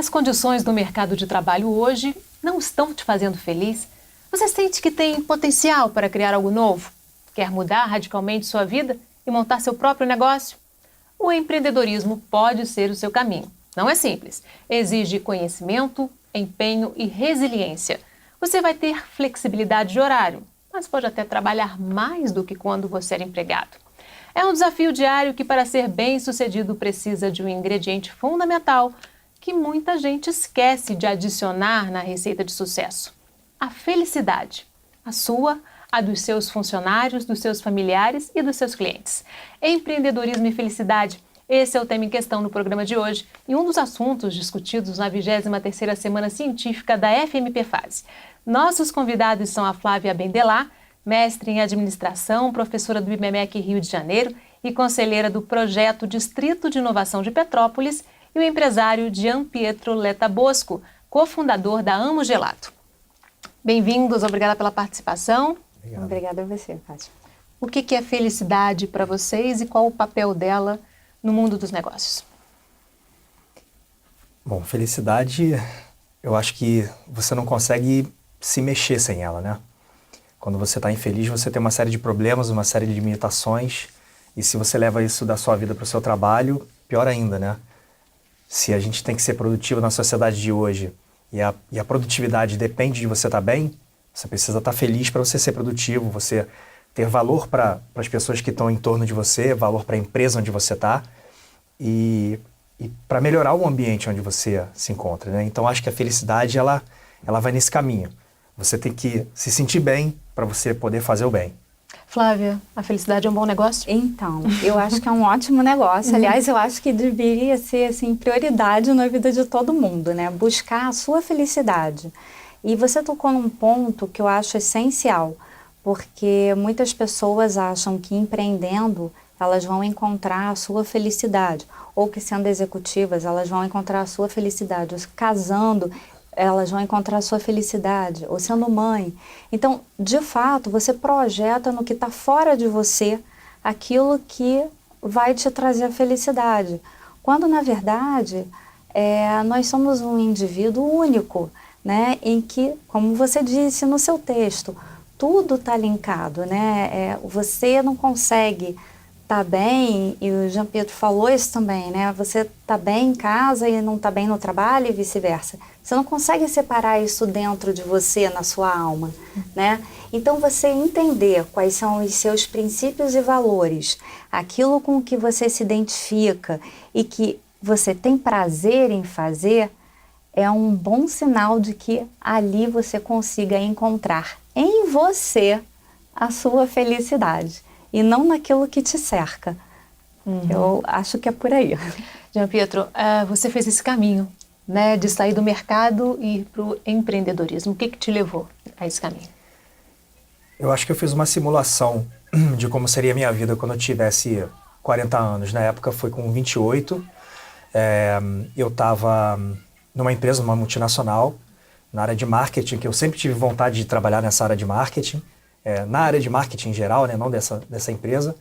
As condições do mercado de trabalho hoje não estão te fazendo feliz? Você sente que tem potencial para criar algo novo? Quer mudar radicalmente sua vida e montar seu próprio negócio? O empreendedorismo pode ser o seu caminho. Não é simples. Exige conhecimento, empenho e resiliência. Você vai ter flexibilidade de horário, mas pode até trabalhar mais do que quando você era empregado. É um desafio diário que, para ser bem-sucedido, precisa de um ingrediente fundamental que muita gente esquece de adicionar na receita de sucesso: a felicidade. A sua, a dos seus funcionários, dos seus familiares e dos seus clientes. Empreendedorismo e felicidade. Esse é o tema em questão no programa de hoje e um dos assuntos discutidos na 23ª Semana Científica da FMP Fase. Nossos convidados são a Flávia Bendelá, mestre em administração, professora do IBMEC Rio de Janeiro e conselheira do projeto Distrito de Inovação de Petrópolis, e o empresário Gianpietro Letta Bosco, cofundador da Amo Gelato. Bem-vindos, obrigada pela participação. Obrigado. Obrigada a você, Fátima. O que é felicidade para vocês e qual o papel dela no mundo dos negócios? Bom, felicidade, eu acho que você não consegue se mexer sem ela, né? Quando você está infeliz, você tem uma série de problemas, uma série de limitações, e se você leva isso da sua vida para o seu trabalho, pior ainda, né? Se a gente tem que ser produtivo na sociedade de hoje e a produtividade depende de você estar bem, você precisa estar feliz para você ser produtivo, você ter valor para as pessoas que estão em torno de você, valor para a empresa onde você está e para melhorar o ambiente onde você se encontra, né? Então, acho que a felicidade, ela vai nesse caminho. Você tem que se sentir bem para você poder fazer o bem. Flávia, a felicidade é um bom negócio? Então, eu acho que é um ótimo negócio. Aliás, eu acho que deveria ser assim, prioridade na vida de todo mundo, né? Buscar a sua felicidade. E você tocou num ponto que eu acho essencial, porque muitas pessoas acham que empreendendo elas vão encontrar a sua felicidade, ou que sendo executivas elas vão encontrar a sua felicidade, ou casando elas vão encontrar a sua felicidade, ou sendo mãe. Então, de fato, você projeta no que está fora de você aquilo que vai te trazer a felicidade. Quando, na verdade, nós somos um indivíduo único, né? Em que, como você disse no seu texto, tudo está linkado, né? Você não consegue estar bem, e o Gianpietro falou isso também, né? Você está bem em casa e não está bem no trabalho e vice-versa. Você não consegue separar isso dentro de você, na sua alma, né? Então, você entender quais são os seus princípios e valores, aquilo com que você se identifica e que você tem prazer em fazer, é um bom sinal de que ali você consiga encontrar em você a sua felicidade e não naquilo que te cerca. Eu acho que é por aí. Gianpietro, você fez esse caminho, né, de sair do mercado e ir para o empreendedorismo. O que te levou a esse caminho? Eu acho que eu fiz uma simulação de como seria a minha vida quando eu tivesse 40 anos. Na época foi com 28. Eu estava numa empresa, numa multinacional, na área de marketing, que eu sempre tive vontade de trabalhar nessa área de marketing, na área de marketing em geral, né, não dessa empresa.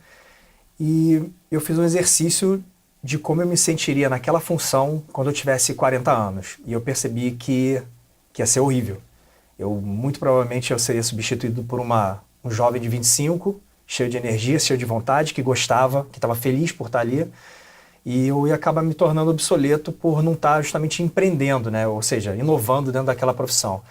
E eu fiz um exercício de como eu me sentiria naquela função quando eu tivesse 40 anos. E eu percebi que ia ser horrível. Muito provavelmente eu seria substituído por um jovem de 25, cheio de energia, cheio de vontade, que gostava, que estava feliz por estar ali. E eu ia acabar me tornando obsoleto por não estar justamente empreendendo, né? Ou seja, inovando dentro daquela profissão.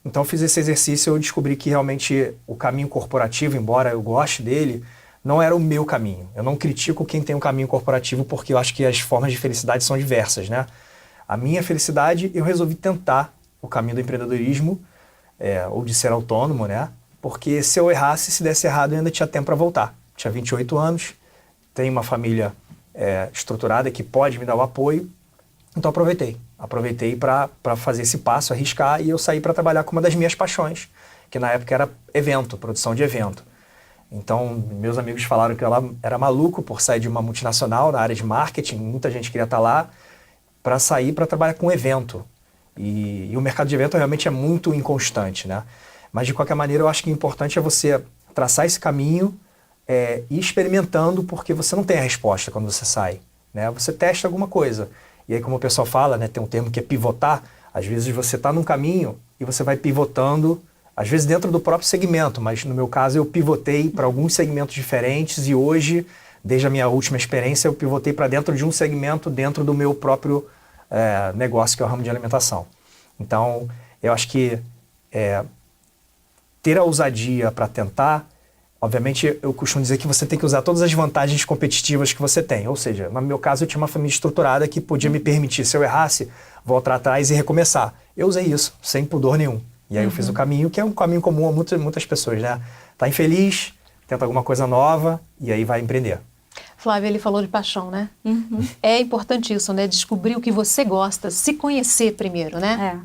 Então eu fiz esse exercício e eu descobri que realmente o caminho corporativo, embora eu goste dele, não era o meu caminho. Eu não critico quem tem um caminho corporativo porque eu acho que as formas de felicidade são diversas, né? A minha felicidade, eu resolvi tentar o caminho do empreendedorismo, ou de ser autônomo, né? Porque se eu errasse, se desse errado, eu ainda tinha tempo para voltar. Tinha 28 anos, tenho uma família estruturada que pode me dar o apoio, então aproveitei para fazer esse passo, arriscar, e eu saí para trabalhar com uma das minhas paixões, que na época era produção de evento. Então, meus amigos falaram que eu era maluco por sair de uma multinacional na área de marketing, muita gente queria estar lá, para sair para trabalhar com evento. E o mercado de evento realmente é muito inconstante, né? Mas, de qualquer maneira, eu acho que o importante é você traçar esse caminho e ir experimentando, porque você não tem a resposta quando você sai, né? Você testa alguma coisa. E aí, como o pessoal fala, né, tem um termo que é pivotar. Às vezes você está num caminho e você vai pivotando, às vezes dentro do próprio segmento, mas no meu caso eu pivotei para alguns segmentos diferentes e hoje, desde a minha última experiência, eu pivotei para dentro de um segmento dentro do meu próprio negócio, que é o ramo de alimentação. Então, eu acho que ter a ousadia para tentar, obviamente eu costumo dizer que você tem que usar todas as vantagens competitivas que você tem. Ou seja, no meu caso eu tinha uma família estruturada que podia me permitir, se eu errasse, voltar atrás e recomeçar. Eu usei isso, sem pudor nenhum. E aí eu fiz o caminho, que é um caminho comum a muitas pessoas, né? Tá infeliz, tenta alguma coisa nova e aí vai empreender. Flávia, ele falou de paixão, né? É importante isso, né? Descobrir o que você gosta, se conhecer primeiro, né?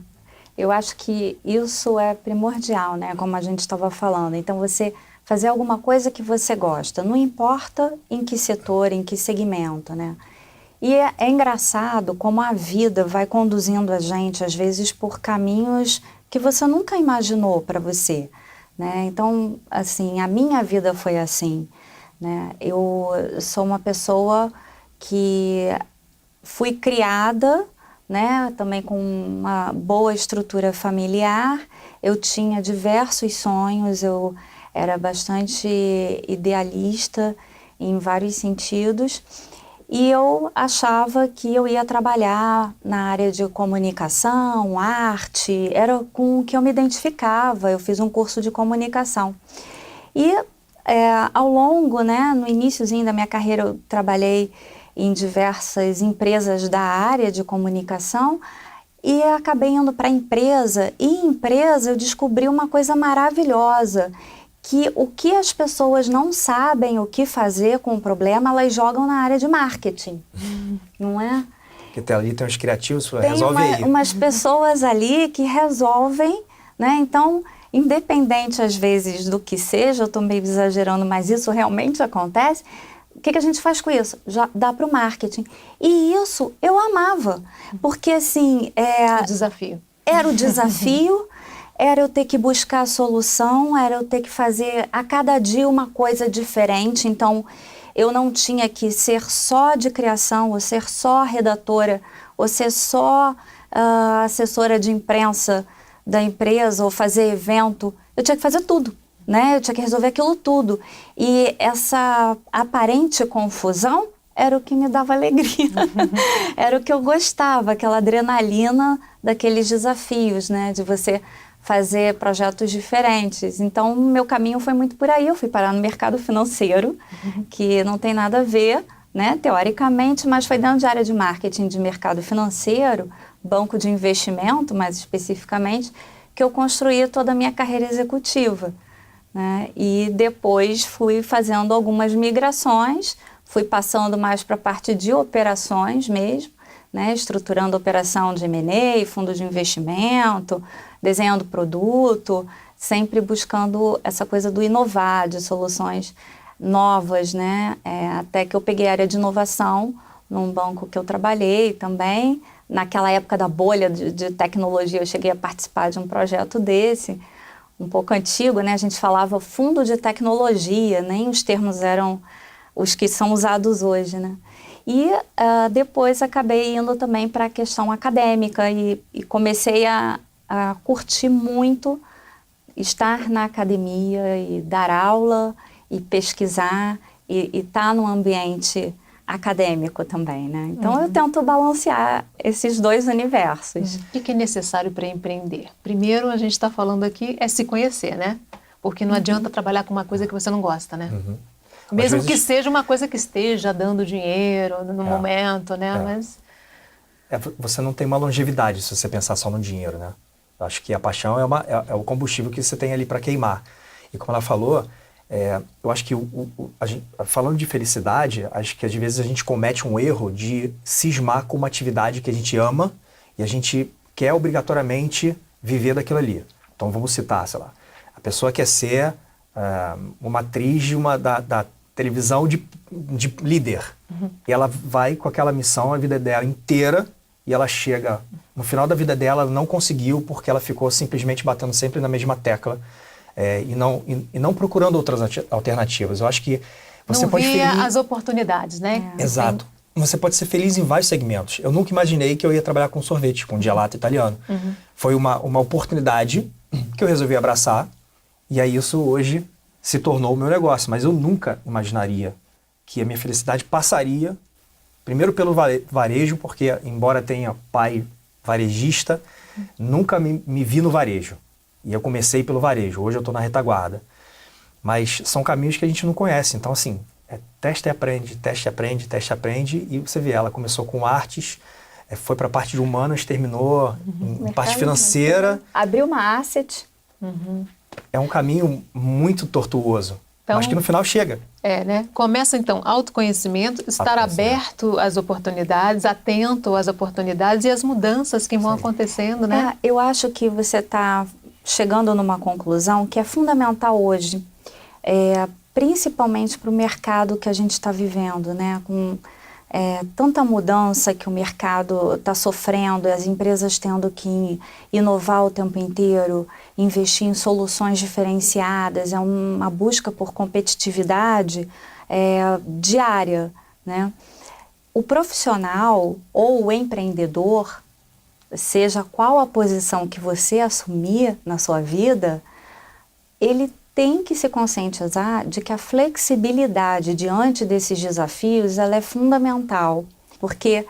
Eu acho que isso é primordial, né? Como a gente estava falando. Então, você fazer alguma coisa que você gosta, não importa em que setor, em que segmento, né? E é engraçado como a vida vai conduzindo a gente, às vezes, por caminhos que você nunca imaginou para você, né? Então, assim, a minha vida foi assim, né? Eu sou uma pessoa que fui criada, né, também com uma boa estrutura familiar. Eu tinha diversos sonhos, eu era bastante idealista em vários sentidos e eu achava que eu ia trabalhar na área de comunicação, arte, era com o que eu me identificava. Eu fiz um curso de comunicação e ao longo, né, no iniciozinho da minha carreira eu trabalhei em diversas empresas da área de comunicação e acabei indo para a empresa. E em empresa eu descobri uma coisa maravilhosa, que o que as pessoas não sabem o que fazer com o problema, elas jogam na área de marketing, não é? Porque ali tem os criativos, tem resolve aí. umas pessoas ali que resolvem, né? Então, independente às vezes do que seja, eu estou meio exagerando, mas isso realmente acontece. O que a gente faz com isso? Já dá para o marketing. E isso eu amava, porque assim... O desafio. Era o desafio, era eu ter que buscar a solução, era eu ter que fazer a cada dia uma coisa diferente. Então, eu não tinha que ser só de criação, ou ser só redatora, ou ser só assessora de imprensa da empresa, ou fazer evento. Eu tinha que fazer tudo, né? Eu tinha que resolver aquilo tudo. E essa aparente confusão era o que me dava alegria. Era o que eu gostava, aquela adrenalina daqueles desafios, né? De você fazer projetos diferentes. Então, meu caminho foi muito por aí. Eu fui parar no mercado financeiro, que não tem nada a ver, né? Teoricamente, mas foi dentro de área de marketing de mercado financeiro, banco de investimento, mais especificamente, que eu construí toda a minha carreira executiva, né? E depois fui fazendo algumas migrações, fui passando mais para a parte de operações mesmo, né? Estruturando operação de M&A, fundo de investimento, desenhando produto, sempre buscando essa coisa do inovar, de soluções novas, né? Até que eu peguei a área de inovação num banco que eu trabalhei também. Naquela época da bolha de tecnologia, eu cheguei a participar de um projeto desse, um pouco antigo, né? A gente falava fundo de tecnologia, nem os termos eram os que são usados hoje, né? E depois acabei indo também para a questão acadêmica e comecei a curtir muito estar na academia e dar aula e pesquisar e estar num ambiente acadêmico também, né? Então eu tento balancear esses dois universos. O que é necessário para empreender? Primeiro, a gente está falando aqui é se conhecer, né? Porque não adianta trabalhar com uma coisa que você não gosta, né? Mesmo que seja uma coisa que esteja dando dinheiro no momento, né? Mas... você não tem uma longevidade se você pensar só no dinheiro, né? Eu acho que a paixão é o combustível que você tem ali para queimar. E como ela falou, eu acho que falando de felicidade, acho que às vezes a gente comete um erro de cismar com uma atividade que a gente ama e a gente quer obrigatoriamente viver daquilo ali. Então vamos citar, sei lá, a pessoa quer ser uma atriz da televisão de líder. E ela vai com aquela missão a vida dela inteira e ela chega, no final da vida dela, ela não conseguiu porque ela ficou simplesmente batendo sempre na mesma tecla e não procurando outras alternativas. Eu acho que você não pode via as oportunidades, né? Exato. você pode ser feliz em vários segmentos. Eu nunca imaginei que eu ia trabalhar com sorvete, com gelato italiano. Foi uma oportunidade que eu resolvi abraçar, e aí isso hoje se tornou o meu negócio. Mas eu nunca imaginaria que a minha felicidade passaria, primeiro pelo varejo, porque embora tenha pai varejista, nunca me vi no varejo. E eu comecei pelo varejo, hoje eu estou na retaguarda. Mas são caminhos que a gente não conhece, então assim, testa e aprende, teste e aprende, teste e aprende, e você vê, ela começou com artes, foi para a parte de humanas, terminou em parte financeira. Abriu uma asset. É um caminho muito tortuoso, então, mas que no final chega. Né? Começa então autoconhecimento, estar aberto às oportunidades, atento às oportunidades e às mudanças que vão acontecendo, né? Eu acho que você está chegando numa conclusão que é fundamental hoje, principalmente para o mercado que a gente está vivendo, né? Com tanta mudança que o mercado está sofrendo, as empresas tendo que inovar o tempo inteiro, investir em soluções diferenciadas, é uma busca por competitividade diária, né? O profissional ou o empreendedor, seja qual a posição que você assumir na sua vida, ele tem que se conscientizar de que a flexibilidade diante desses desafios ela é fundamental, porque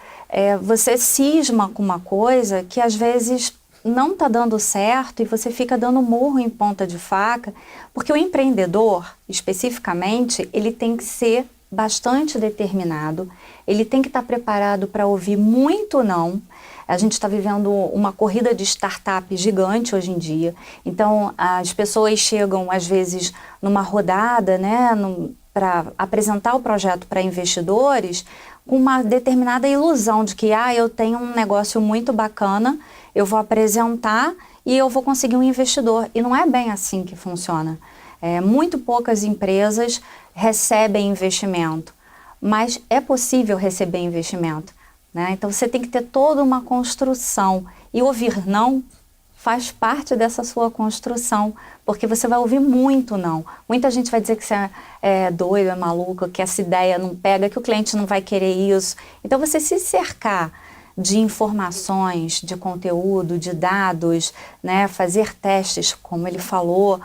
você cisma com uma coisa que às vezes não está dando certo e você fica dando murro em ponta de faca, porque o empreendedor, especificamente, ele tem que ser bastante determinado, ele tem que estar preparado para ouvir muito não. A gente está vivendo uma corrida de startup gigante hoje em dia. Então, as pessoas chegam, às vezes, numa rodada, né, para apresentar o projeto para investidores, com uma determinada ilusão de que eu tenho um negócio muito bacana, eu vou apresentar e eu vou conseguir um investidor. E não é bem assim que funciona. Muito poucas empresas recebem investimento, mas é possível receber investimento. Né? Então você tem que ter toda uma construção, e ouvir não faz parte dessa sua construção, porque você vai ouvir muito não. Muita gente vai dizer que você é doido, é maluco, que essa ideia não pega, que o cliente não vai querer isso. Então você se cercar de informações, de conteúdo, de dados, né? Fazer testes, como ele falou,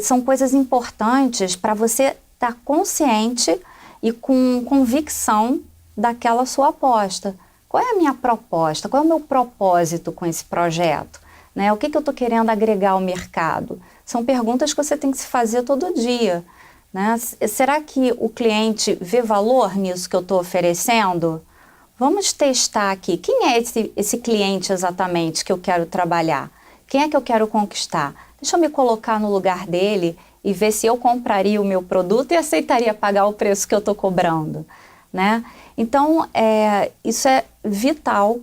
são coisas importantes para você estar consciente e com convicção daquela sua aposta. Qual é a minha proposta? Qual é o meu propósito com esse projeto? Né? O que eu estou querendo agregar ao mercado? São perguntas que você tem que se fazer todo dia. Né? Será que o cliente vê valor nisso que eu estou oferecendo? Vamos testar aqui. Quem é esse cliente exatamente que eu quero trabalhar? Quem é que eu quero conquistar? Deixa eu me colocar no lugar dele e ver se eu compraria o meu produto e aceitaria pagar o preço que eu estou cobrando. Né? Então, isso é vital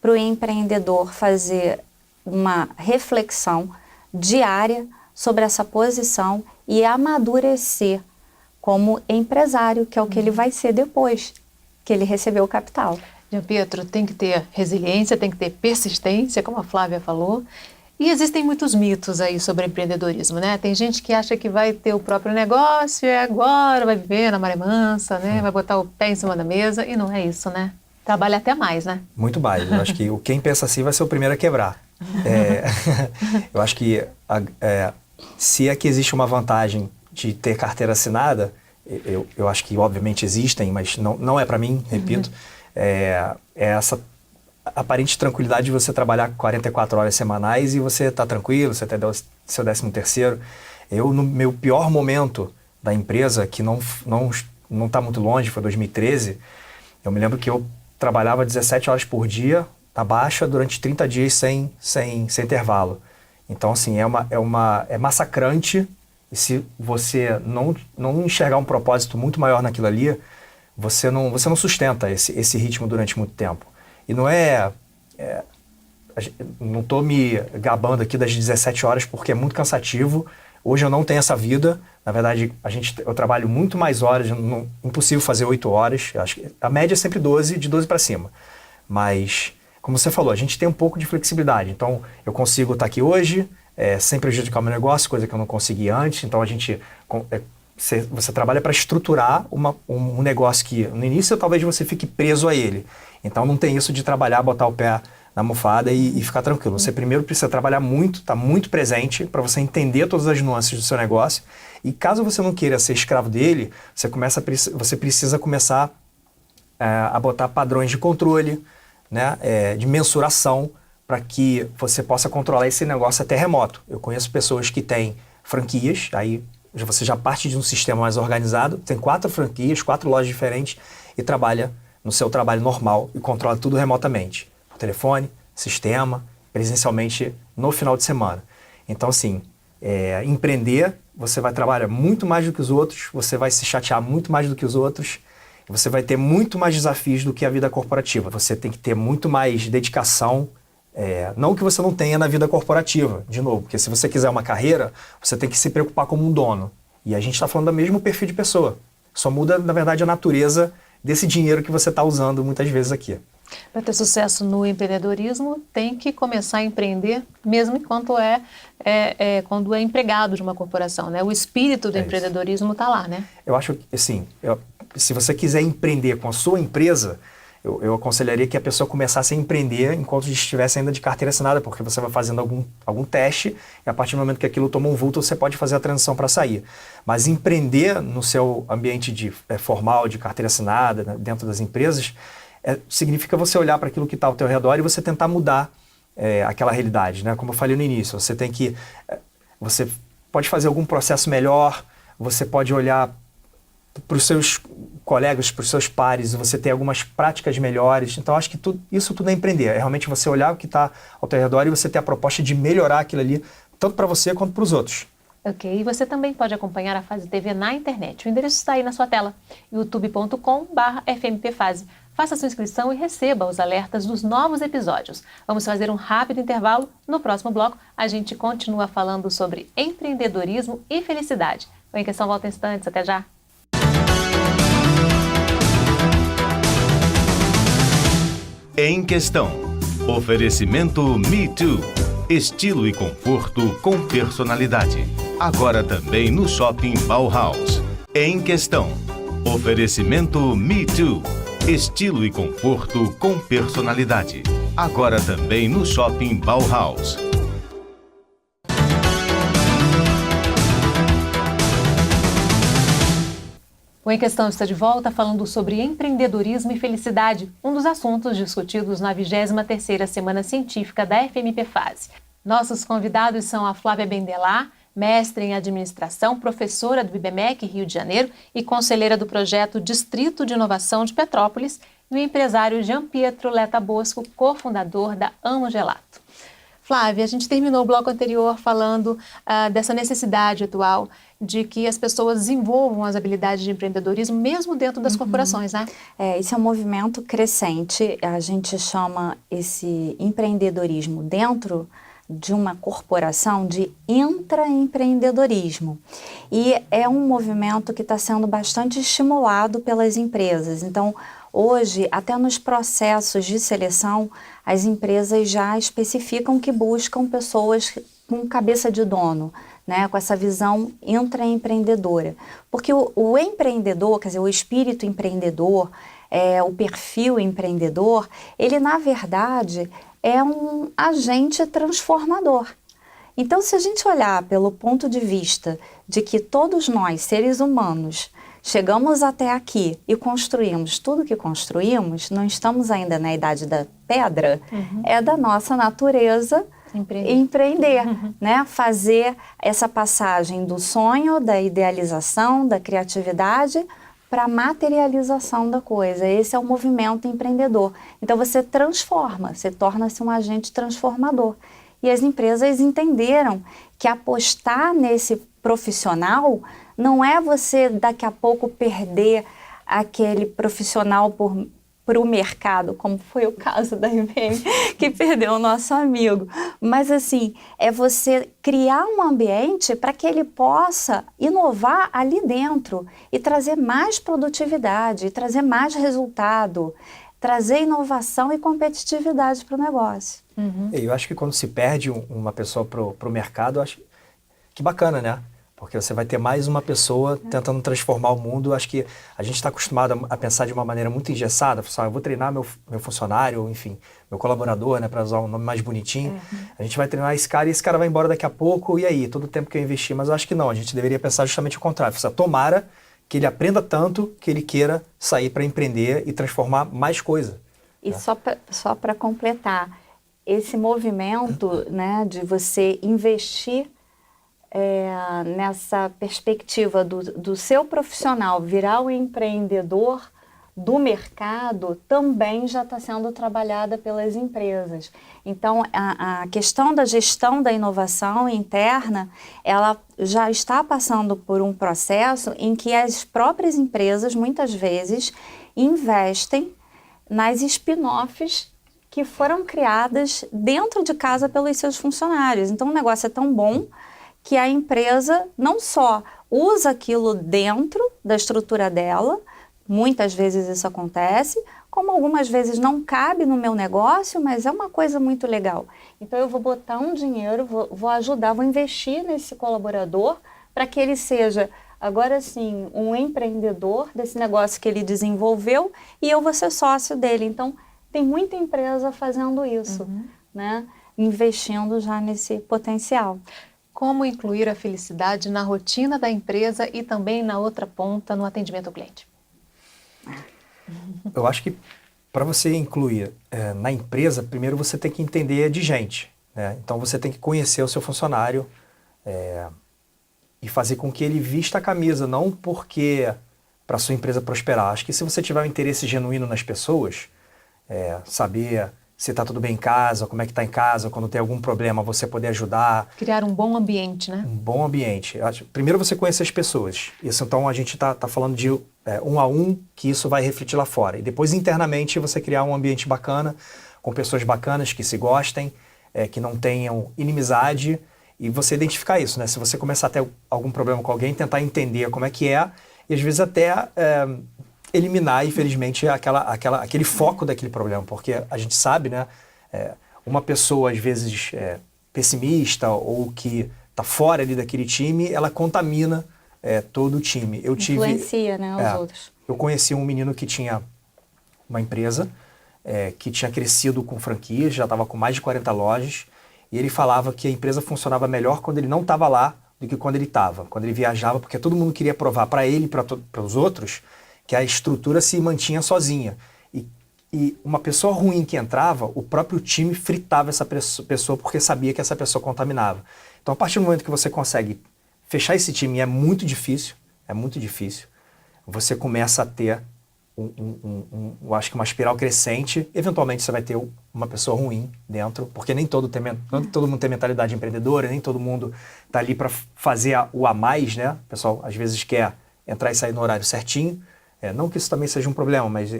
para o empreendedor fazer uma reflexão diária sobre essa posição e amadurecer como empresário, que é o que ele vai ser depois que ele recebeu o capital. Gianpietro, tem que ter resiliência, tem que ter persistência, como a Flávia falou. E existem muitos mitos aí sobre empreendedorismo, né? Tem gente que acha que vai ter o próprio negócio e agora vai viver na maré mansa, né? Vai botar o pé em cima da mesa, e não é isso, né? Trabalha até mais, né? Muito mais. Eu acho que quem pensa assim vai ser o primeiro a quebrar. Eu acho que se é que existe uma vantagem de ter carteira assinada, eu acho que obviamente existem, mas não é para mim, repito, é essa aparente tranquilidade de você trabalhar 44 horas semanais e você está tranquilo, você tem seu 13º. Eu, no meu pior momento da empresa, que não está muito longe, foi 2013, eu me lembro que eu trabalhava 17 horas por dia, na baixa, durante 30 dias sem intervalo. Então, assim, é massacrante, e se você não enxergar um propósito muito maior naquilo ali, você não sustenta esse ritmo durante muito tempo. E não não estou me gabando aqui das 17 horas porque é muito cansativo. Hoje eu não tenho essa vida. Na verdade, eu trabalho muito mais horas, impossível fazer 8 horas. Acho que a média é sempre 12, de 12 para cima. Mas, como você falou, a gente tem um pouco de flexibilidade. Então, eu consigo estar aqui hoje, sem prejudicar o meu negócio, coisa que eu não consegui antes. Então, a gente você trabalha para estruturar um negócio que no início talvez você fique preso a ele. Então não tem isso de trabalhar, botar o pé na almofada e ficar tranquilo. Você primeiro precisa trabalhar muito, estar muito presente para você entender todas as nuances do seu negócio. E caso você não queira ser escravo dele, você precisa começar a botar padrões de controle, né, de mensuração, para que você possa controlar esse negócio até remoto. Eu conheço pessoas que têm franquias, aí você já parte de um sistema mais organizado, tem 4 franquias, 4 lojas diferentes e trabalha no seu trabalho normal e controla tudo remotamente. Por telefone, sistema, presencialmente no final de semana. Então, assim, empreender, você vai trabalhar muito mais do que os outros, você vai se chatear muito mais do que os outros, e você vai ter muito mais desafios do que a vida corporativa. Você tem que ter muito mais dedicação, não que você não tenha na vida corporativa, de novo, porque se você quiser uma carreira, você tem que se preocupar como um dono. E a gente está falando do mesmo perfil de pessoa. Só muda, na verdade, a natureza desse dinheiro que você está usando muitas vezes aqui. Para ter sucesso no empreendedorismo, tem que começar a empreender, mesmo enquanto quando é empregado de uma corporação, né? O espírito do empreendedorismo está lá, né? Eu acho que, assim, se você quiser empreender com a sua empresa, eu aconselharia que a pessoa começasse a empreender enquanto estivesse ainda de carteira assinada, porque você vai fazendo algum teste e a partir do momento que aquilo toma um vulto, você pode fazer a transição para sair. Mas empreender no seu ambiente formal, de carteira assinada, né, dentro das empresas, significa você olhar para aquilo que está ao teu redor e você tentar mudar aquela realidade, né? Como eu falei no início, você pode fazer algum processo melhor, você pode olhar para os seus colegas, para os seus pares, e você ter algumas práticas melhores. Então, acho que isso tudo é empreender. É realmente você olhar o que está ao teu redor e você ter a proposta de melhorar aquilo ali, tanto para você quanto para os outros. Ok, e você também pode acompanhar a Fase TV na internet. O endereço está aí na sua tela, youtube.com/fmpfase. Faça sua inscrição e receba os alertas dos novos episódios. Vamos fazer um rápido intervalo. No próximo bloco, a gente continua falando sobre empreendedorismo e felicidade. O Em Questão volta em instantes. Até já! Em Questão. Oferecimento Me Too. Estilo e conforto com personalidade. Agora também no Shopping Bauhaus. Em Questão. Oferecimento Me Too. Estilo e conforto com personalidade. Agora também no Shopping Bauhaus. O Em Questão está de volta falando sobre empreendedorismo e felicidade, um dos assuntos discutidos na 23ª Semana Científica da FMPFase. Nossos convidados são a Flávia Bendelar, mestre em administração, professora do IBMEC Rio de Janeiro e conselheira do projeto Distrito de Inovação de Petrópolis, e o empresário Jean Pietro Letta Bosco, cofundador da Amo Gelato. Flávia, a gente terminou o bloco anterior falando dessa necessidade atual de que as pessoas desenvolvam as habilidades de empreendedorismo mesmo dentro das corporações, né? Esse é um movimento crescente. A gente chama esse empreendedorismo dentro de uma corporação de intraempreendedorismo. E é um movimento que está sendo bastante estimulado pelas empresas. Então, hoje, até nos processos de seleção, as empresas já especificam que buscam pessoas com cabeça de dono, né, com essa visão intraempreendedora. Porque o empreendedor, quer dizer, o espírito empreendedor, o perfil empreendedor, ele, na verdade, é um agente transformador. Então, se a gente olhar pelo ponto de vista de que todos nós, seres humanos, chegamos até aqui e construímos tudo que construímos, não estamos ainda na idade da pedra, é da nossa natureza empreender, né? Fazer essa passagem do sonho, da idealização, da criatividade para a materialização da coisa. Esse é o movimento empreendedor. Então você transforma, você torna-se um agente transformador. E as empresas entenderam que apostar nesse profissional não é você daqui a pouco perder aquele profissional para o mercado, como foi o caso da IBM, que perdeu o nosso amigo. Mas assim, é você criar um ambiente para que ele possa inovar ali dentro e trazer mais produtividade, e trazer mais resultado, trazer inovação e competitividade para o negócio. Eu acho que quando se perde uma pessoa para o mercado, eu acho que bacana, né? Porque você vai ter mais uma pessoa tentando transformar o mundo. Acho que a gente está acostumado a pensar de uma maneira muito engessada. Eu vou treinar meu funcionário, ou enfim, meu colaborador, né, para usar um nome mais bonitinho. A gente vai treinar esse cara e esse cara vai embora daqui a pouco. E aí, todo o tempo que eu investi? Mas eu acho que não, a gente deveria pensar justamente o contrário. Tomara que ele aprenda tanto que ele queira sair para empreender e transformar mais coisa. E só para completar, esse movimento, né, de você investir nessa perspectiva do seu profissional virar o empreendedor do mercado também já está sendo trabalhada pelas empresas. Então, a questão da gestão da inovação interna, ela já está passando por um processo em que as próprias empresas, muitas vezes, investem nas spin-offs que foram criadas dentro de casa pelos seus funcionários. Então, o negócio é tão bom que a empresa não só usa aquilo dentro da estrutura dela, muitas vezes isso acontece, como algumas vezes não cabe no meu negócio, mas é uma coisa muito legal. Então eu vou botar um dinheiro, vou ajudar, vou investir nesse colaborador para que ele seja, agora sim, um empreendedor desse negócio que ele desenvolveu e eu vou ser sócio dele. Então tem muita empresa fazendo isso, né? Investindo já nesse potencial. Como incluir a felicidade na rotina da empresa e também na outra ponta, no atendimento ao cliente? Eu acho que para você incluir na empresa, primeiro você tem que entender de gente, né? Então você tem que conhecer o seu funcionário e fazer com que ele vista a camisa, não porque para a sua empresa prosperar. Acho que se você tiver um interesse genuíno nas pessoas, saber se está tudo bem em casa, como é que está em casa, quando tem algum problema, você poder ajudar. Criar um bom ambiente, né? Um bom ambiente. Primeiro você conhecer as pessoas. Isso, então, a gente tá falando de um a um, que isso vai refletir lá fora. E depois, internamente, você criar um ambiente bacana, com pessoas bacanas que se gostem, que não tenham inimizade, e você identificar isso, né? Se você começar a ter algum problema com alguém, tentar entender como é que é, e às vezes até eliminar, infelizmente, aquele foco daquele problema, porque a gente sabe, né, uma pessoa, às vezes, pessimista ou que está fora ali daquele time, ela contamina todo o time. Influencia, né, os outros. Eu conheci um menino que tinha uma empresa, que tinha crescido com franquias, já estava com mais de 40 lojas, e ele falava que a empresa funcionava melhor quando ele não estava lá do que quando ele estava, quando ele viajava, porque todo mundo queria provar para ele e para os outros que a estrutura se mantinha sozinha. E uma pessoa ruim que entrava, o próprio time fritava essa pessoa porque sabia que essa pessoa contaminava. Então, a partir do momento que você consegue fechar esse time, é muito difícil, você começa a ter, eu acho que uma espiral crescente. Eventualmente, você vai ter uma pessoa ruim dentro, porque nem todo mundo tem mentalidade empreendedora, nem todo mundo está ali para fazer o a mais, né? O pessoal, às vezes, quer entrar e sair no horário certinho. Não que isso também seja um problema, mas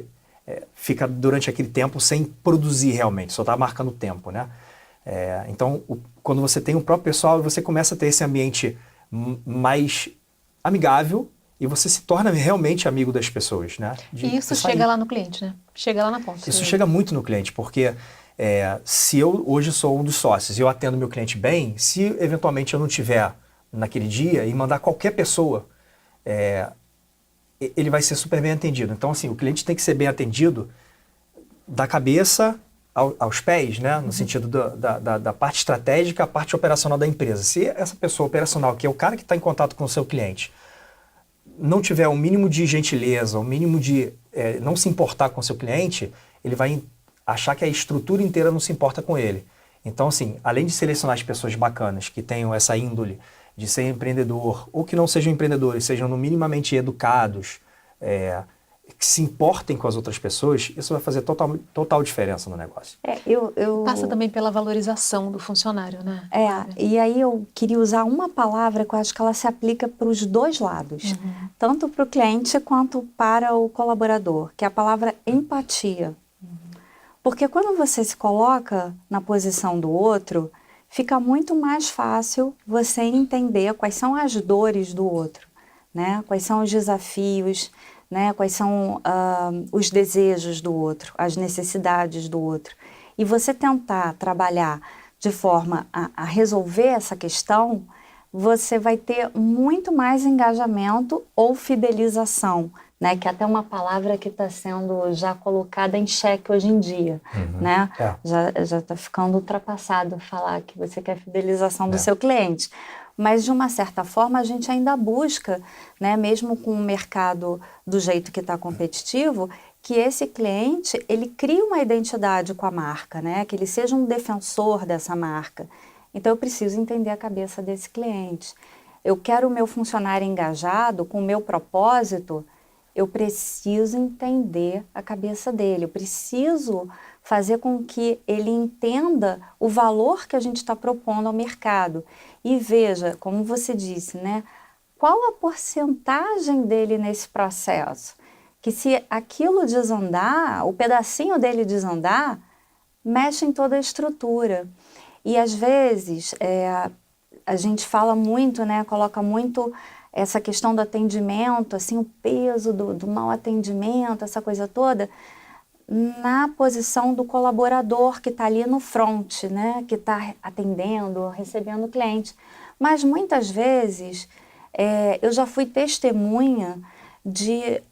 fica durante aquele tempo sem produzir realmente, só está marcando tempo, né? Então, quando você tem o próprio pessoal, você começa a ter esse ambiente mais amigável e você se torna realmente amigo das pessoas, né? E isso chega lá no cliente, né? Chega lá na ponta. Isso chega muito no cliente, porque se eu hoje sou um dos sócios e eu atendo meu cliente bem, se eventualmente eu não tiver naquele dia e mandar qualquer pessoa, ele vai ser super bem atendido. Então, assim, o cliente tem que ser bem atendido da cabeça aos pés, né? No sentido da parte estratégica, a parte operacional da empresa. Se essa pessoa operacional, que é o cara que está em contato com o seu cliente, não tiver o mínimo de gentileza, o mínimo de não se importar com o seu cliente, ele vai achar que a estrutura inteira não se importa com ele. Então, assim, além de selecionar as pessoas bacanas que tenham essa índole de ser empreendedor, ou que não sejam empreendedores, sejam no minimamente educados, que se importem com as outras pessoas, isso vai fazer total diferença no negócio. Passa também pela valorização do funcionário, né? E aí eu queria usar uma palavra que eu acho que ela se aplica para os dois lados, tanto para o cliente quanto para o colaborador, que é a palavra empatia. Porque quando você se coloca na posição do outro, fica muito mais fácil você entender quais são as dores do outro, né? Quais são os desafios, né? Quais são os desejos do outro, as necessidades do outro. E você tentar trabalhar de forma a resolver essa questão você vai ter muito mais engajamento ou fidelização, né? Que é até uma palavra que está sendo já colocada em xeque hoje em dia, né? Já está ficando ultrapassado falar que você quer fidelização do seu cliente. Mas, de uma certa forma, a gente ainda busca, né, mesmo com o mercado do jeito que está competitivo, que esse cliente, ele crie uma identidade com a marca, né, que ele seja um defensor dessa marca. Então, eu preciso entender a cabeça desse cliente. Eu quero o meu funcionário engajado com o meu propósito, eu preciso entender a cabeça dele, eu preciso fazer com que ele entenda o valor que a gente está propondo ao mercado. E veja, como você disse, né, qual a porcentagem dele nesse processo? Que se aquilo desandar, o pedacinho dele desandar, mexe em toda a estrutura. E às vezes a gente fala muito, né, coloca muito essa questão do atendimento, assim, o peso do mau atendimento, essa coisa toda, na posição do colaborador que está ali no front, né, que está atendendo, recebendo o cliente. Mas muitas vezes eu já fui testemunha de,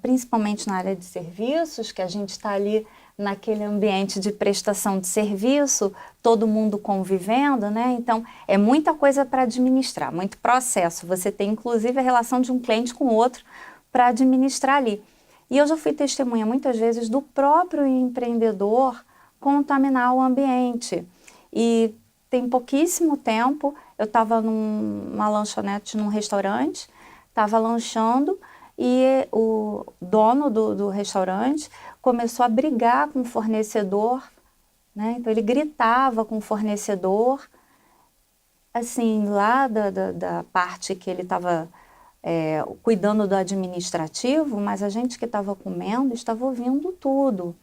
principalmente na área de serviços, que a gente está ali naquele ambiente de prestação de serviço, todo mundo convivendo, né? Então, é muita coisa para administrar, muito processo. Você tem, inclusive, a relação de um cliente com o outro para administrar ali. E eu já fui testemunha, muitas vezes, do próprio empreendedor contaminar o ambiente. E tem pouquíssimo tempo, eu estava numa lanchonete, num restaurante, estava lanchando, e o dono do restaurante começou a brigar com o fornecedor, né? Então ele gritava com o fornecedor, assim, lá da parte que ele estava cuidando do administrativo, mas a gente que estava comendo estava ouvindo tudo,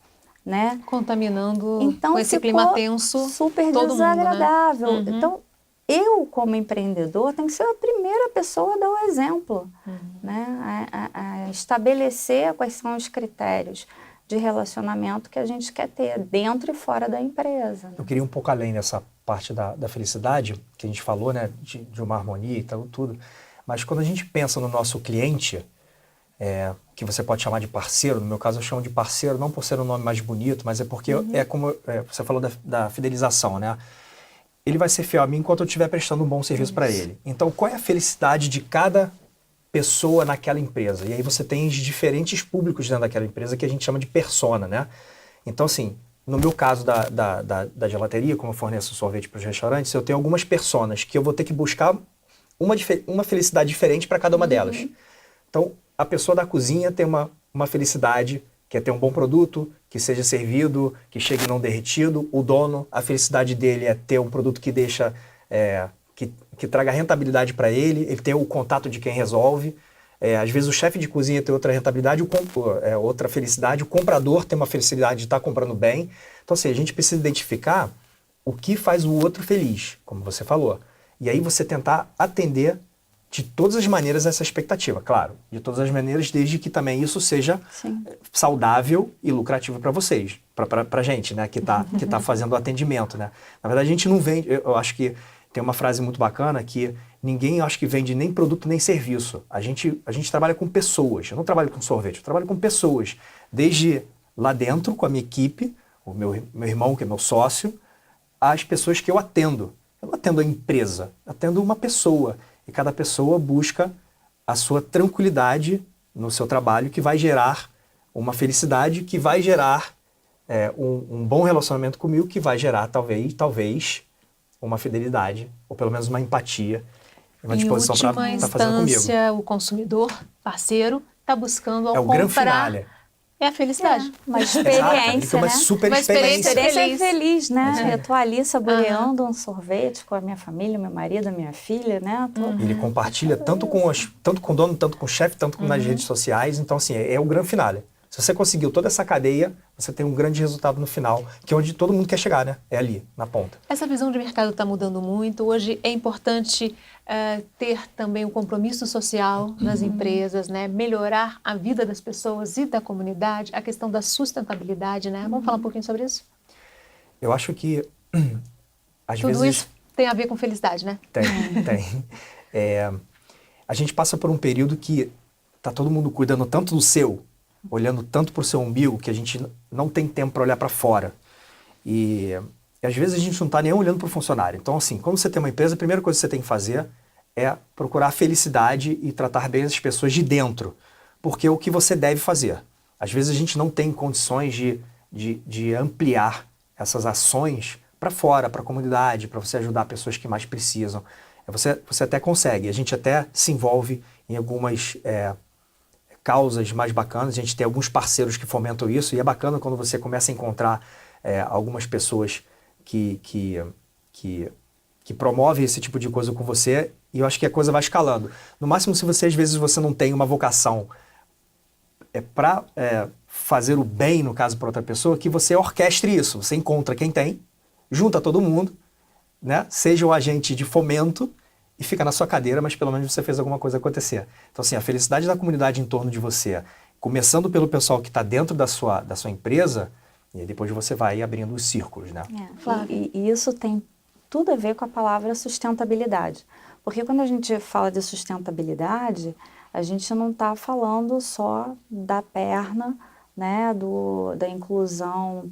né? Contaminando então, com esse clima tenso super todo desagradável. Mundo, né? Então, eu, como empreendedor, tenho que ser a primeira pessoa a dar o exemplo, né? A estabelecer quais são os critérios de relacionamento que a gente quer ter dentro e fora da empresa. Eu queria um pouco além dessa parte da felicidade, que a gente falou, né, de uma harmonia e tal, tudo. Mas quando a gente pensa no nosso cliente, que você pode chamar de parceiro, no meu caso eu chamo de parceiro, não por ser um nome mais bonito, mas é porque é como você falou da fidelização, né? Ele vai ser fiel a mim enquanto eu estiver prestando um bom serviço para ele. Então, qual é a felicidade de cada pessoa naquela empresa? E aí você tem os diferentes públicos dentro daquela empresa que a gente chama de persona, né? Então, assim, no meu caso da gelateria, como eu forneço sorvete para os restaurantes, eu tenho algumas personas que eu vou ter que buscar uma felicidade diferente para cada uma delas. Então, a pessoa da cozinha tem uma felicidade, que é ter um bom produto, que seja servido, que chegue não derretido. O dono, a felicidade dele é ter um produto que deixa, que traga rentabilidade para ele ter o contato de quem resolve. Às vezes o chefe de cozinha tem outra rentabilidade, outra felicidade, o comprador tem uma felicidade de estar comprando bem. Então, assim, a gente precisa identificar o que faz o outro feliz, como você falou. E aí você tentar atender de todas as maneiras essa expectativa, claro, de todas as maneiras, desde que também isso seja saudável e lucrativo para vocês, para a gente, né, que tá fazendo o atendimento, né. Na verdade, a gente não vende, eu acho que tem uma frase muito bacana que ninguém, acho que vende nem produto nem serviço. A gente trabalha com pessoas, eu não trabalho com sorvete, eu trabalho com pessoas, desde lá dentro com a minha equipe, o meu irmão, que é meu sócio, às pessoas que eu atendo. Eu não atendo a empresa, atendo uma pessoa. E cada pessoa busca a sua tranquilidade no seu trabalho, que vai gerar uma felicidade, que vai gerar um bom relacionamento comigo, que vai gerar talvez uma fidelidade, ou pelo menos uma empatia, uma disposição para fazer comigo. Em última instância, o consumidor, parceiro, está buscando ao comprar... É o grande finale. É a felicidade. Uma experiência, uma né? super uma experiência. Feliz, né? Eu tô ali saboreando um sorvete com a minha família, meu marido, a minha filha, né? Ele compartilha tanto com o dono, tanto com o chefe, tanto com nas redes sociais. Então, assim, é o grande finale. Se você conseguiu toda essa cadeia, você tem um grande resultado no final, que é onde todo mundo quer chegar, né? É ali, na ponta. Essa visão de mercado está mudando muito. Hoje é importante ter também um compromisso social nas empresas, né? Melhorar a vida das pessoas e da comunidade, a questão da sustentabilidade, né? Vamos falar um pouquinho sobre isso? Eu acho que, às Tudo vezes... isso tem a ver com felicidade, né? Tem. A gente passa por um período que tá todo mundo cuidando tanto do seu, olhando tanto para o seu umbigo, que a gente não tem tempo para olhar para fora. E às vezes a gente não está nem olhando para o funcionário. Então, assim, quando você tem uma empresa, a primeira coisa que você tem que fazer é procurar a felicidade e tratar bem as pessoas de dentro. Porque é o que você deve fazer. Às vezes a gente não tem condições de ampliar essas ações para fora, para a comunidade, para você ajudar pessoas que mais precisam. Você até consegue, a gente até se envolve em algumas causas mais bacanas, a gente tem alguns parceiros que fomentam isso, e é bacana quando você começa a encontrar algumas pessoas que promovem esse tipo de coisa com você, e eu acho que a coisa vai escalando. No máximo, se você, às vezes, você não tem uma vocação para fazer o bem, no caso, para outra pessoa, que você orquestre isso. Você encontra quem tem, junta todo mundo, né? Seja o agente de fomento e fica na sua cadeira, mas pelo menos você fez alguma coisa acontecer. Então, assim, a felicidade da comunidade em torno de você, começando pelo pessoal que está dentro da sua empresa, e aí depois você vai abrindo os círculos, né? E isso tem tudo a ver com a palavra sustentabilidade. Porque quando a gente fala de sustentabilidade, a gente não está falando só da perna, né, da inclusão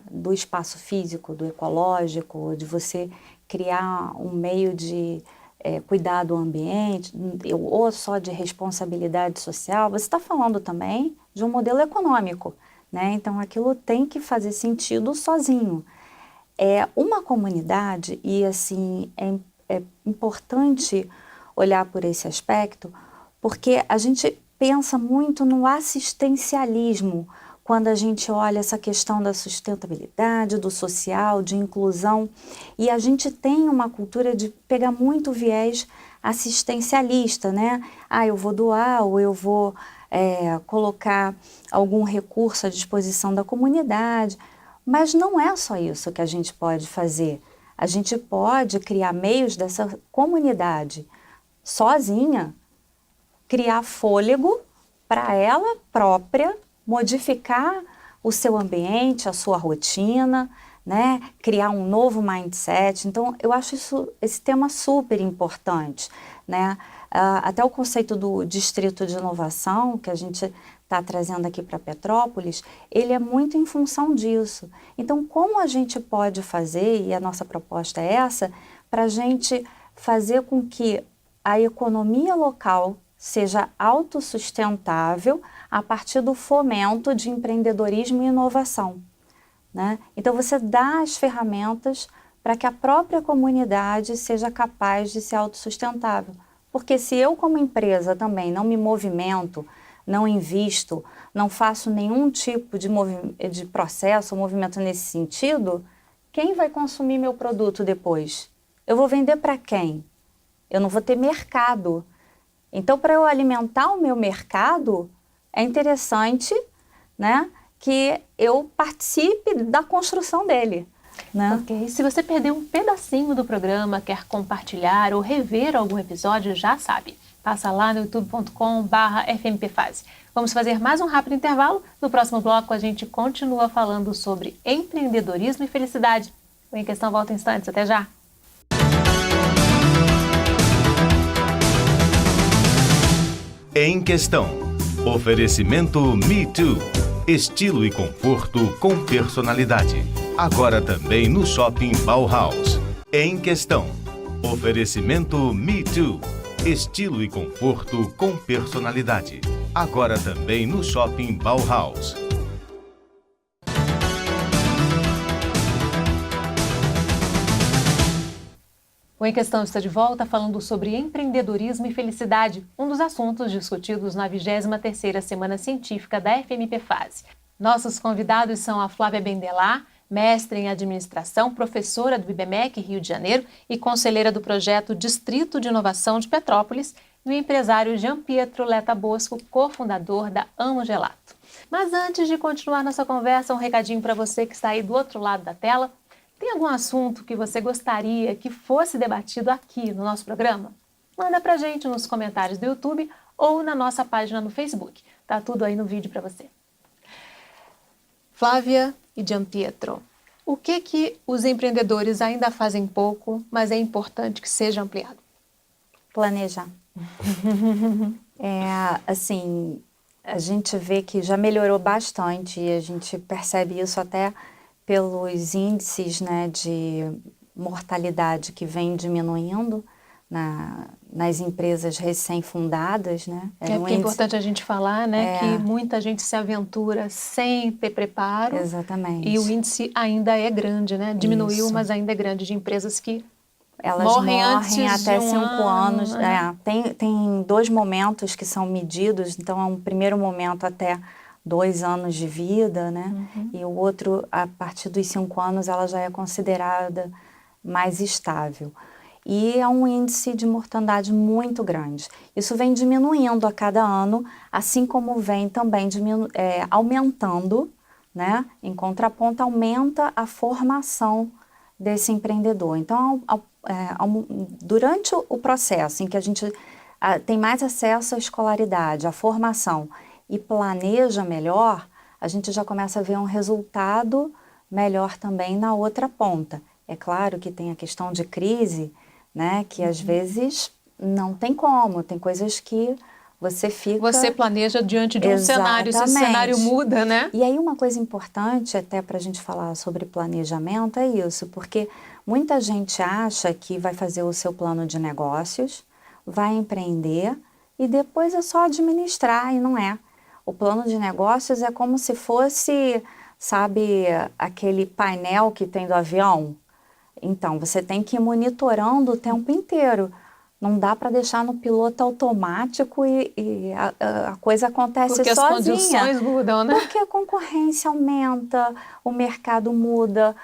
do espaço físico, do ecológico, de você criar um meio de cuidar do ambiente, ou só de responsabilidade social. Você está falando também de um modelo econômico, né? Então, aquilo tem que fazer sentido sozinho. Uma comunidade, e assim, é importante olhar por esse aspecto, porque a gente pensa muito no assistencialismo quando a gente olha essa questão da sustentabilidade, do social, de inclusão, e a gente tem uma cultura de pegar muito viés assistencialista, né? Eu vou doar, ou eu vou colocar algum recurso à disposição da comunidade, mas não é só isso que a gente pode fazer. A gente pode criar meios dessa comunidade sozinha, criar fôlego para ela própria, modificar o seu ambiente, a sua rotina, né? Criar um novo mindset. Então, eu acho esse tema super importante, né? Até o conceito do distrito de inovação, que a gente está trazendo aqui para Petrópolis, ele é muito em função disso. Então, como a gente pode fazer, e a nossa proposta é essa, para a gente fazer com que a economia local seja autossustentável a partir do fomento de empreendedorismo e inovação, né? Então, você dá as ferramentas para que a própria comunidade seja capaz de ser autossustentável. Porque se eu, como empresa, também não me movimento, não invisto, não faço nenhum tipo de processo ou movimento nesse sentido, quem vai consumir meu produto depois? Eu vou vender para quem? Eu não vou ter mercado. Então, para eu alimentar o meu mercado, é interessante, né, que eu participe da construção dele, né? Ok. Se você perdeu um pedacinho do programa, quer compartilhar ou rever algum episódio, já sabe. Passa lá no youtube.com/fmpfase. Vamos fazer mais um rápido intervalo. No próximo bloco, a gente continua falando sobre empreendedorismo e felicidade. O Em Questão volta em instantes. Até já! Em Questão. Oferecimento Me Too. Estilo e conforto com personalidade. Agora também no Shopping Bauhaus. Em Questão. Oferecimento Me Too. Estilo e conforto com personalidade. Agora também no Shopping Bauhaus. O Em Questão está de volta falando sobre empreendedorismo e felicidade, um dos assuntos discutidos na 23ª Semana Científica da FMPFase. Nossos convidados são a Flávia Bendelar, mestre em administração, professora do IBMEC Rio de Janeiro e conselheira do projeto Distrito de Inovação de Petrópolis, e o empresário Jean Pietro Letta Bosco, cofundador da Amo Gelato. Mas antes de continuar nossa conversa, um recadinho para você que está aí do outro lado da tela. Tem algum assunto que você gostaria que fosse debatido aqui no nosso programa? Manda pra gente nos comentários do YouTube ou na nossa página no Facebook. Tá tudo aí no vídeo para você. Flávia e Jean Pietro, O que os empreendedores ainda fazem pouco, mas é importante que seja ampliado? Planejar. Assim, a gente vê que já melhorou bastante e a gente percebe isso até pelos índices, né, de mortalidade que vem diminuindo nas empresas recém-fundadas, né? Porque é importante a gente falar, né, que muita gente se aventura sem ter preparo. Exatamente. E o índice ainda é grande, né? Diminuiu, Isso. mas ainda é grande, de empresas que elas morrem antes até de 5 anos. ano. Tem 2 momentos que são medidos, então é um primeiro momento até 2 anos de vida, né? E o outro, a partir dos 5 anos, ela já é considerada mais estável. E é um índice de mortandade muito grande. Isso vem diminuindo a cada ano, assim como vem também aumentando, né? Em contraponto, aumenta a formação desse empreendedor. Então, durante o processo em que a gente tem mais acesso à escolaridade, à formação e planeja melhor, a gente já começa a ver um resultado melhor também na outra ponta. É claro que tem a questão de crise, né, que às vezes não tem como, tem coisas que você fica... Você planeja diante de um cenário, se esse cenário muda, né? E aí uma coisa importante até para a gente falar sobre planejamento é isso, porque muita gente acha que vai fazer o seu plano de negócios, vai empreender e depois é só administrar, e não é. O plano de negócios é como se fosse, sabe, aquele painel que tem do avião. Então, você tem que ir monitorando o tempo inteiro. Não dá para deixar no piloto automático e a coisa acontece porque sozinha. Porque as condições mudam, né? Porque a concorrência aumenta, o mercado muda,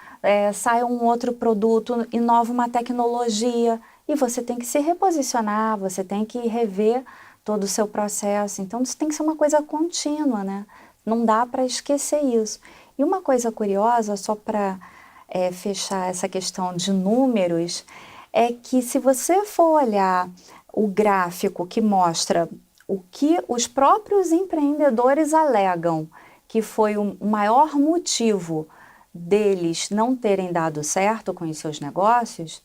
sai um outro produto, inova uma tecnologia e você tem que se reposicionar, você tem que rever todo o seu processo. Então, isso tem que ser uma coisa contínua, né? Não dá para esquecer isso. E uma coisa curiosa, só para fechar essa questão de números, é que se você for olhar o gráfico que mostra o que os próprios empreendedores alegam que foi o maior motivo deles não terem dado certo com os seus negócios,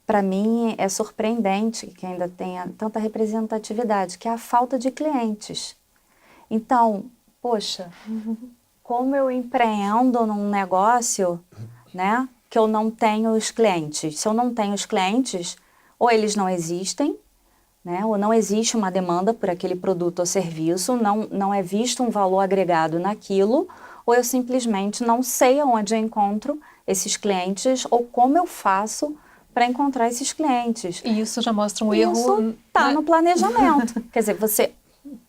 para mim é surpreendente que ainda tenha tanta representatividade, que é a falta de clientes. Então, poxa, como eu empreendo num negócio, né, que eu não tenho os clientes? Se eu não tenho os clientes, ou eles não existem, né, ou não existe uma demanda por aquele produto ou serviço, não é visto um valor agregado naquilo, ou eu simplesmente não sei aonde eu encontro esses clientes ou como eu faço para encontrar esses clientes. E isso já mostra um erro. Isso está no planejamento. Quer dizer, você,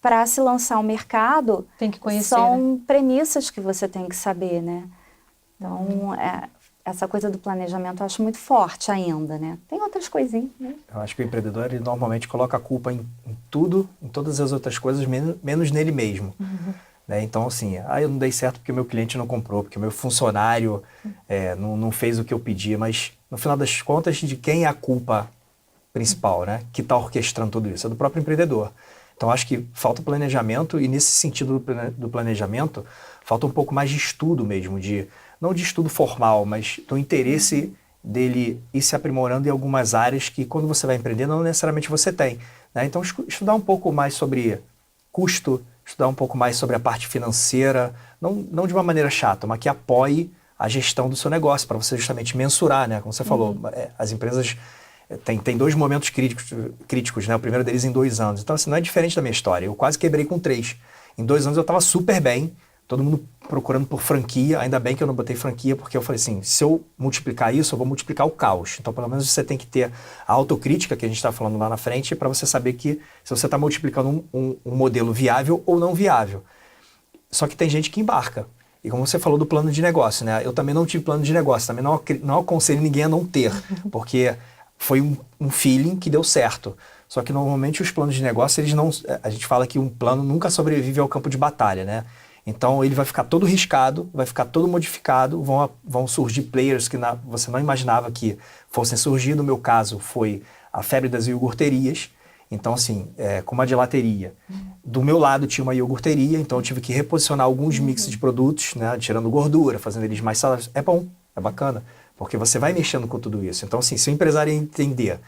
para se lançar ao mercado, tem que conhecer, são premissas que você tem que saber, né? Então, essa coisa do planejamento eu acho muito forte ainda, né? Tem outras coisinhas, né? Eu acho que o empreendedor, ele normalmente coloca a culpa em tudo, em todas as outras coisas, menos nele mesmo. Né? Então, assim, eu não dei certo porque o meu cliente não comprou, porque o meu funcionário não fez o que eu pedi, mas no final das contas, de quem é a culpa principal, né? Que está orquestrando tudo isso? É do próprio empreendedor. Então, acho que falta planejamento e nesse sentido do planejamento, falta um pouco mais de estudo mesmo, não de estudo formal, mas do interesse dele ir se aprimorando em algumas áreas que quando você vai empreender não necessariamente você tem. Né? Então, estudar um pouco mais sobre custo, estudar um pouco mais sobre a parte financeira, não de uma maneira chata, mas que apoie a gestão do seu negócio, para você justamente mensurar, né? Como você falou, as empresas tem 2 momentos críticos, né? O primeiro deles em 2 anos. Então, assim, não é diferente da minha história. Eu quase quebrei com 3. Em 2 anos eu estava super bem, todo mundo procurando por franquia, ainda bem que eu não botei franquia, porque eu falei assim, se eu multiplicar isso, eu vou multiplicar o caos. Então, pelo menos você tem que ter a autocrítica, que a gente está falando lá na frente, para você saber que se você está multiplicando um modelo viável ou não viável. Só que tem gente que embarca. E como você falou do plano de negócio, né? Eu também não tive plano de negócio, também não aconselho ninguém a não ter, porque foi um feeling que deu certo. Só que normalmente os planos de negócio, a gente fala que um plano nunca sobrevive ao campo de batalha, né? Então ele vai ficar todo riscado, vai ficar todo modificado, vão surgir players que você não imaginava que fossem surgir. No meu caso foi a febre das iogurterias. Então, assim, como a gelateria. Do meu lado tinha uma iogurteria, então eu tive que reposicionar alguns mixes de produtos, né, tirando gordura, fazendo eles mais saudáveis. É bom, é bacana, porque você vai mexendo com tudo isso. Então, assim, se o empresário entender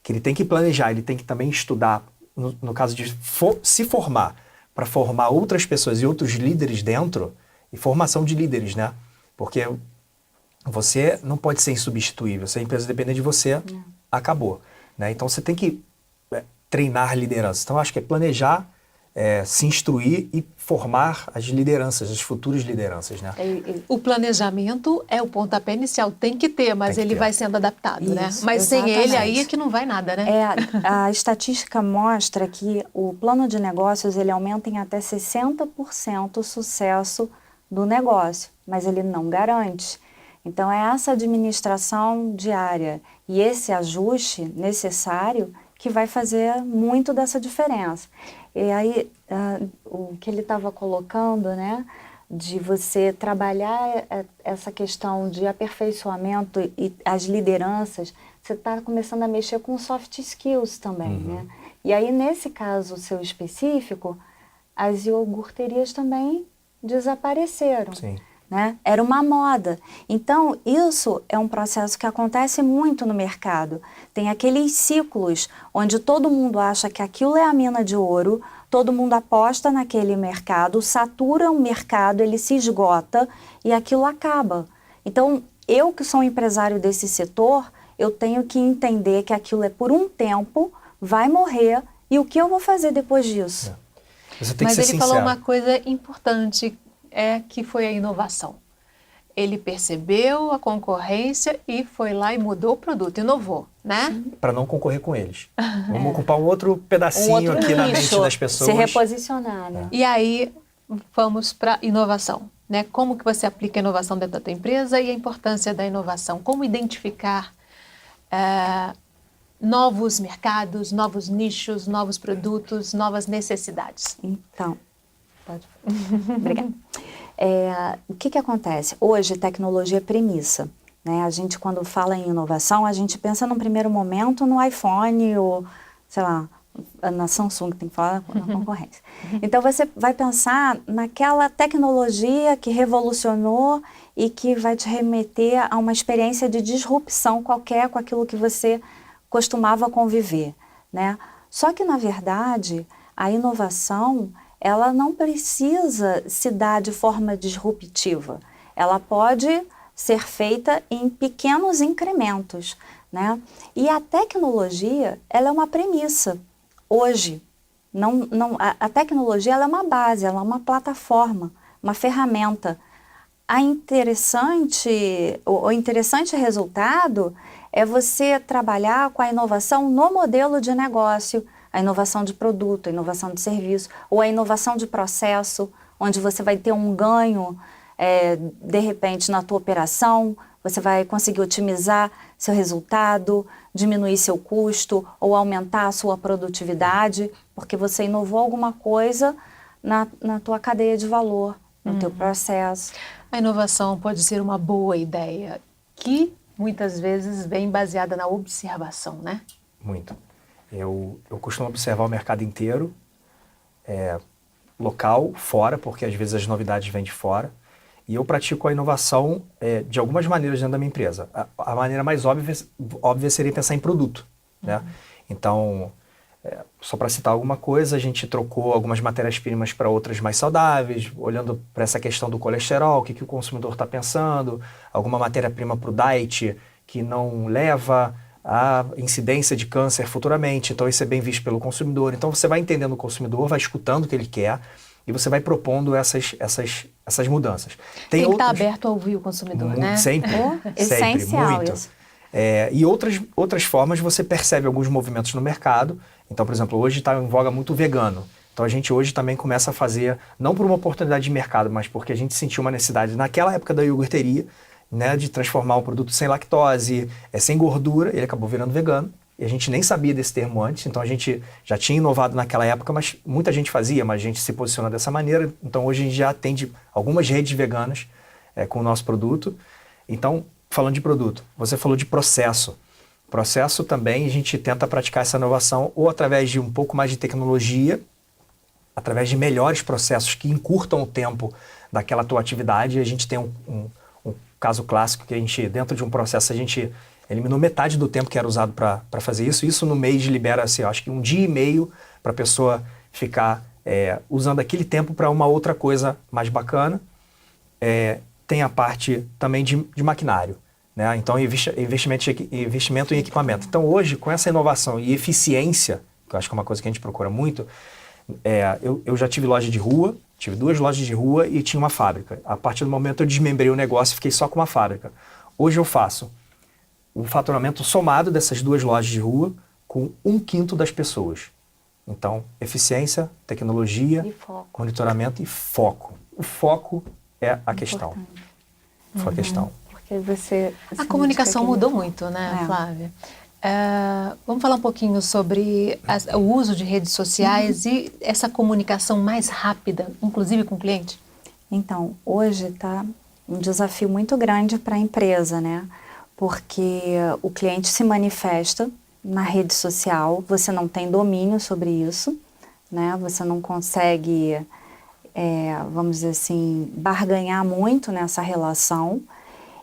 que ele tem que planejar, ele tem que também estudar, no caso de se formar, para formar outras pessoas e outros líderes dentro, e formação de líderes, né? Porque você não pode ser insubstituível. Se a empresa depender de você, acabou. Né? Então, você tem que treinar liderança. Então, acho que é planejar, se instruir e formar as lideranças, as futuras lideranças, né? O planejamento é o pontapé inicial, tem que ter, mas ele vai sendo adaptado, Isso, né? Mas exatamente. sem ele aí é que não vai nada, né? A estatística mostra que o plano de negócios, ele aumenta em até 60% o sucesso do negócio, mas ele não garante. Então, é essa administração diária e esse ajuste necessário que vai fazer muito dessa diferença. E aí, o que ele estava colocando, né, de você trabalhar essa questão de aperfeiçoamento e as lideranças, você está começando a mexer com soft skills também, né? E aí, nesse caso seu específico, as iogurterias também desapareceram. Sim. Né? Era uma moda. Então, isso é um processo que acontece muito no mercado. Tem aqueles ciclos onde todo mundo acha que aquilo é a mina de ouro, todo mundo aposta naquele mercado, satura o mercado, ele se esgota e aquilo acaba. Então, eu que sou um empresário desse setor, eu tenho que entender que aquilo é por um tempo, vai morrer, e o que eu vou fazer depois disso? Você tem Mas que ser ele sincero. falou uma coisa importante, que foi a inovação. Ele percebeu a concorrência e foi lá e mudou o produto, inovou, né? Para não concorrer com eles. Vamos ocupar um outro pedacinho aqui na mente das pessoas. Se reposicionar, né? E aí, vamos para inovação, né? Como que você aplica a inovação dentro da tua empresa e a importância da inovação? Como identificar novos mercados, novos nichos, novos produtos, novas necessidades? Então, pode. Obrigada. O que acontece? Hoje, tecnologia é premissa. Né? A gente, quando fala em inovação, a gente pensa num primeiro momento no iPhone ou, sei lá, na Samsung, tem que falar na concorrência. Então, você vai pensar naquela tecnologia que revolucionou e que vai te remeter a uma experiência de disrupção qualquer com aquilo que você costumava conviver. Né? Só que, na verdade, a inovação, ela não precisa se dar de forma disruptiva. Ela pode ser feita em pequenos incrementos, né? E a tecnologia, ela é uma premissa. Hoje, a tecnologia ela é uma base, ela é uma plataforma, uma ferramenta. O interessante resultado é você trabalhar com a inovação no modelo de negócio, a inovação de produto, a inovação de serviço, ou a inovação de processo, onde você vai ter um ganho, de repente, na tua operação, você vai conseguir otimizar seu resultado, diminuir seu custo, ou aumentar a sua produtividade, porque você inovou alguma coisa na tua cadeia de valor, no teu processo. A inovação pode ser uma boa ideia, que muitas vezes vem baseada na observação, né? Muito. Eu costumo observar o mercado inteiro, local, fora, porque às vezes as novidades vêm de fora. E eu pratico a inovação de algumas maneiras dentro da minha empresa. A maneira mais óbvia seria pensar em produto. Né? Então, só para citar alguma coisa, a gente trocou algumas matérias-primas para outras mais saudáveis, olhando para essa questão do colesterol, o que o consumidor está pensando, alguma matéria-prima para o diet que não leva a incidência de câncer futuramente, então isso é bem visto pelo consumidor. Então você vai entendendo o consumidor, vai escutando o que ele quer e você vai propondo essas mudanças. Tem que estar aberto a ouvir o consumidor, né? Sempre, essencial muito. Isso. E outras formas você percebe alguns movimentos no mercado. Então, por exemplo, hoje está em voga muito vegano. Então a gente hoje também começa a fazer, não por uma oportunidade de mercado, mas porque a gente sentiu uma necessidade naquela época da iogurteria, né, de transformar um produto sem lactose, sem gordura, ele acabou virando vegano, e a gente nem sabia desse termo antes, então a gente já tinha inovado naquela época, mas muita gente fazia, mas a gente se posiciona dessa maneira, então hoje a gente já atende algumas redes veganas com o nosso produto. Então, falando de produto, você falou de processo. Processo também, a gente tenta praticar essa inovação ou através de um pouco mais de tecnologia, através de melhores processos que encurtam o tempo daquela tua atividade. A gente tem um caso clássico que a gente, dentro de um processo, a gente eliminou metade do tempo que era usado para fazer isso. Isso no mês libera, assim, acho que 1 dia e meio para a pessoa ficar usando aquele tempo para uma outra coisa mais bacana. Tem a parte também de maquinário, né? Então, investimento em equipamento. Então, hoje, com essa inovação e eficiência, que eu acho que é uma coisa que a gente procura muito, eu já tive loja de rua, tive 2 lojas de rua e tinha uma fábrica. A partir do momento eu desmembrei o negócio e fiquei só com uma fábrica. Hoje eu faço um faturamento somado dessas 2 lojas de rua com 1/5 das pessoas. Então, eficiência, tecnologia, monitoramento e foco. O foco é a questão. Foi a questão. Porque você A comunicação mudou muito, né, Flávia? Vamos falar um pouquinho sobre o uso de redes sociais e essa comunicação mais rápida, inclusive com o cliente? Então, hoje está um desafio muito grande para a empresa, né? Porque o cliente se manifesta na rede social, você não tem domínio sobre isso, né? Você não consegue, vamos dizer assim, barganhar muito nessa relação.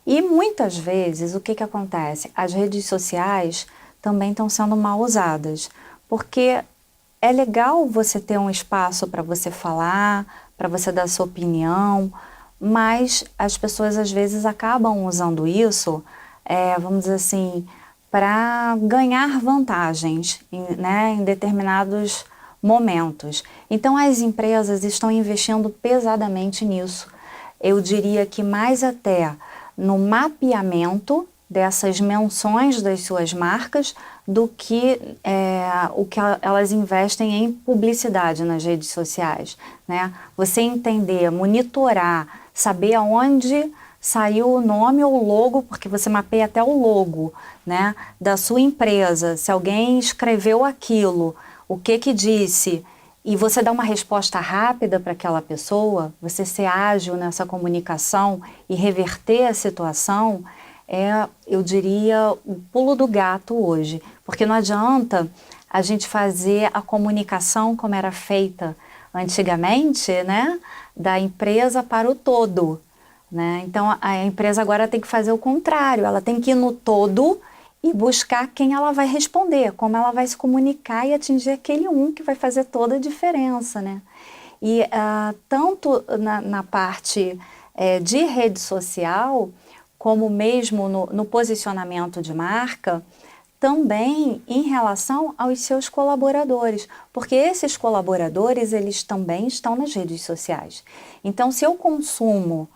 E muitas vezes, o que acontece? As redes sociais também estão sendo mal usadas, porque é legal você ter um espaço para você falar, para você dar sua opinião, mas as pessoas às vezes acabam usando isso, vamos dizer assim, para ganhar vantagens, né, em determinados momentos. Então as empresas estão investindo pesadamente nisso. Eu diria que mais até no mapeamento dessas menções das suas marcas do que o que elas investem em publicidade nas redes sociais, né? Você entender, monitorar, saber aonde saiu o nome ou o logo, porque você mapeia até o logo, né, da sua empresa, se alguém escreveu aquilo, o que disse, e você dá uma resposta rápida para aquela pessoa, você ser ágil nessa comunicação e reverter a situação, eu diria, o pulo do gato hoje. Porque não adianta a gente fazer a comunicação como era feita antigamente, né, da empresa para o todo, né? Então a empresa agora tem que fazer o contrário, ela tem que ir no todo e buscar quem ela vai responder, como ela vai se comunicar e atingir aquele que vai fazer toda a diferença, né? E tanto na parte de rede social, como mesmo no posicionamento de marca, também em relação aos seus colaboradores, porque esses colaboradores, eles também estão nas redes sociais. Então, se eu consumo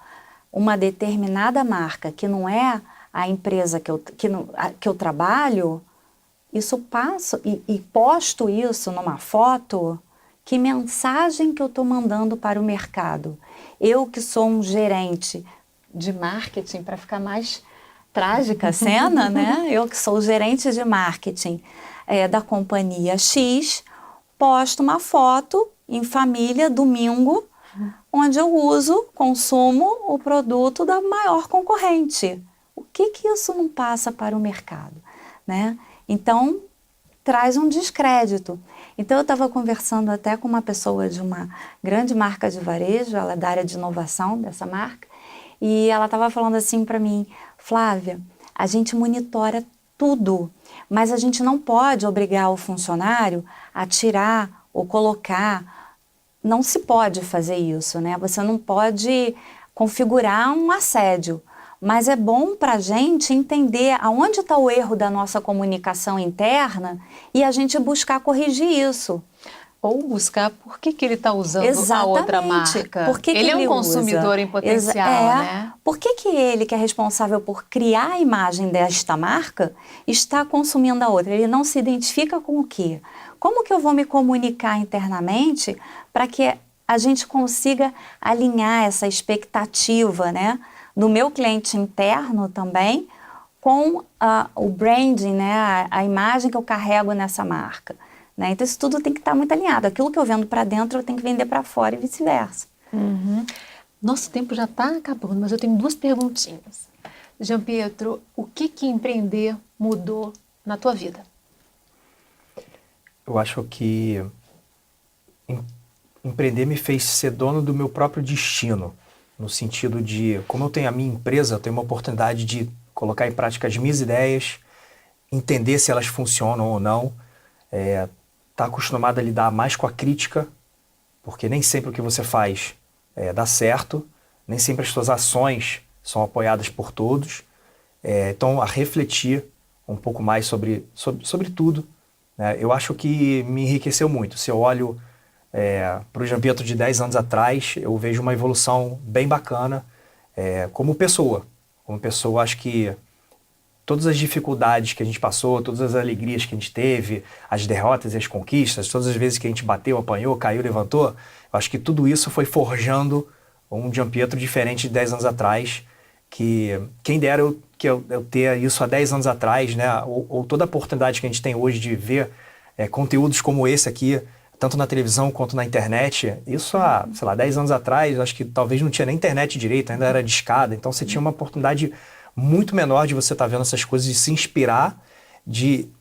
uma determinada marca que não é a empresa que eu trabalho, isso passo e posto isso numa foto, que mensagem que eu estou mandando para o mercado? Eu que sou um gerente de marketing, para ficar mais trágica a cena, né? Eu que sou gerente de marketing da companhia X, posto uma foto em família, domingo, onde eu consumo o produto da maior concorrente. O que isso não passa para o mercado, né? Então, traz um descrédito. Então, eu estava conversando até com uma pessoa de uma grande marca de varejo, ela é da área de inovação dessa marca, e ela estava falando assim para mim: Flávia, a gente monitora tudo, mas a gente não pode obrigar o funcionário a tirar ou colocar. Não se pode fazer isso, né? Você não pode configurar um assédio, mas é bom para a gente entender aonde está o erro da nossa comunicação interna e a gente buscar corrigir isso. Ou buscar por que ele está usando Exatamente. a outra marca. Por que ele é um usa? consumidor em potencial, né? Por que ele, que é responsável por criar a imagem desta marca, está consumindo a outra? Ele não se identifica com o quê? Como que eu vou me comunicar internamente para que a gente consiga alinhar essa expectativa, né, do meu cliente interno também com o branding, né, a imagem que eu carrego nessa marca? Né? Então, isso tudo tem que estar muito alinhado. Aquilo que eu vendo para dentro, eu tenho que vender para fora e vice-versa. Uhum. Nosso tempo já está acabando, mas eu tenho 2 perguntinhas. Jean Pietro, o que empreender mudou na tua vida? Eu acho que empreender me fez ser dono do meu próprio destino, no sentido de, como eu tenho a minha empresa, eu tenho uma oportunidade de colocar em prática as minhas ideias, entender se elas funcionam ou não, tá acostumado a lidar mais com a crítica, porque nem sempre o que você faz dá certo, nem sempre as suas ações são apoiadas por todos, então a refletir um pouco mais sobre tudo, né? Eu acho que me enriqueceu muito. Se eu olho para o Gianpietro de 10 anos atrás, eu vejo uma evolução bem bacana como pessoa. Como pessoa, acho que todas as dificuldades que a gente passou, todas as alegrias que a gente teve, as derrotas e as conquistas, todas as vezes que a gente bateu, apanhou, caiu, levantou, eu acho que tudo isso foi forjando um Gianpietro diferente de 10 anos atrás, que quem dera eu ter isso há 10 anos atrás, né? Ou toda a oportunidade que a gente tem hoje de ver conteúdos como esse aqui, tanto na televisão quanto na internet, isso há, sei lá, 10 anos atrás, acho que talvez não tinha nem internet direito, ainda era discada, então você tinha uma oportunidade muito menor de você estar vendo essas coisas e se inspirar.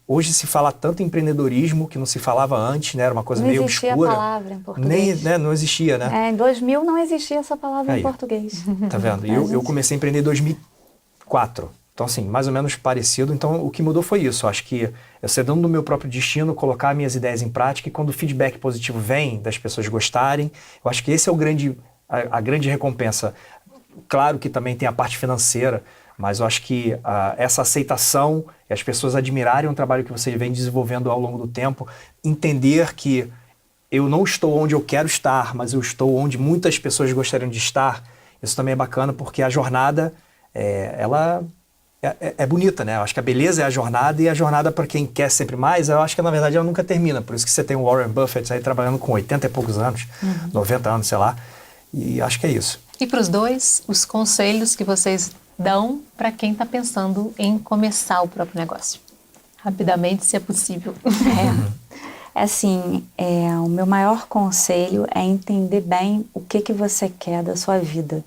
Hoje se fala tanto em empreendedorismo que não se falava antes, né? Era uma coisa meio obscura. Não existia a palavra em português. Não existia, né? Em 2000 não existia essa palavra em português. Tá vendo? Eu comecei a empreender em 2004. Então, assim, mais ou menos parecido. Então, o que mudou foi isso. Eu acho que eu ser dono do meu próprio destino, colocar minhas ideias em prática e quando o feedback positivo vem, das pessoas gostarem, eu acho que esse é a grande recompensa. Claro que também tem a parte financeira, mas eu acho que essa aceitação e as pessoas admirarem o trabalho que você vem desenvolvendo ao longo do tempo, entender que eu não estou onde eu quero estar, mas eu estou onde muitas pessoas gostariam de estar, isso também é bacana, porque a jornada, ela é bonita, né? Eu acho que a beleza é a jornada, e a jornada para quem quer sempre mais, eu acho que na verdade ela nunca termina. Por isso que você tem o Warren Buffett aí trabalhando com 80 e poucos anos, 90 anos, sei lá, e acho que é isso. E para os dois, os conselhos que vocês dão para quem está pensando em começar o próprio negócio? Rapidamente, se é possível. Assim, o meu maior conselho é entender bem o que você quer da sua vida.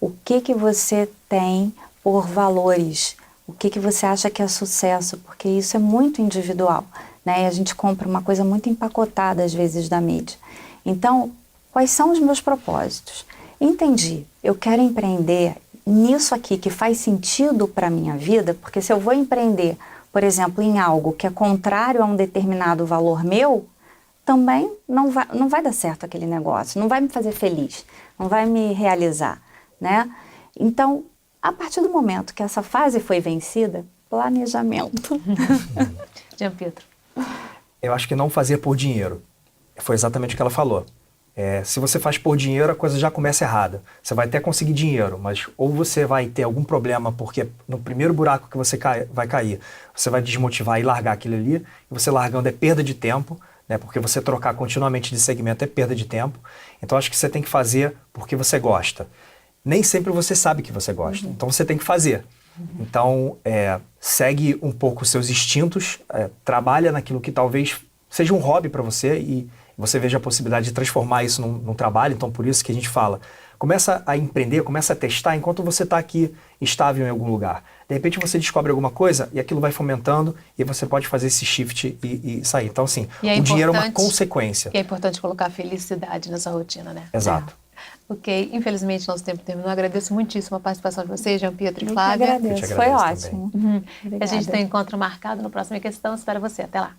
O que você tem por valores. O que você acha que é sucesso, porque isso é muito individual, né? E a gente compra uma coisa muito empacotada, às vezes, da mídia. Então, quais são os meus propósitos? Entendi, eu quero empreender nisso aqui que faz sentido para a minha vida, porque se eu vou empreender, por exemplo, em algo que é contrário a um determinado valor meu, também não vai dar certo aquele negócio, não vai me fazer feliz, não vai me realizar, né? Então, a partir do momento que essa fase foi vencida, planejamento. Gianpietro. Eu acho que não fazer por dinheiro. Foi exatamente o que ela falou. Se você faz por dinheiro, a coisa já começa errada. Você vai até conseguir dinheiro, mas ou você vai ter algum problema, porque no primeiro buraco que você vai cair, você vai desmotivar e largar aquilo ali, e você largando é perda de tempo, né? Porque você trocar continuamente de segmento é perda de tempo. Então acho que você tem que fazer porque você gosta. Nem sempre você sabe que você gosta, então você tem que fazer. Então, segue um pouco os seus instintos, trabalha naquilo que talvez seja um hobby para você e você veja a possibilidade de transformar isso num trabalho. Então, por isso que a gente fala, começa a empreender, começa a testar enquanto você está aqui estável em algum lugar. De repente você descobre alguma coisa e aquilo vai fomentando e você pode fazer esse shift e sair. Então, assim, o dinheiro é uma consequência. E é importante colocar felicidade na sua rotina, né? Exato. Ok, infelizmente nosso tempo terminou. Agradeço muitíssimo a participação de vocês, Gianpietro e Flávia. Eu te agradeço. Foi ótimo. A gente tem um encontro marcado no próximo Questão. Espero você. Até lá.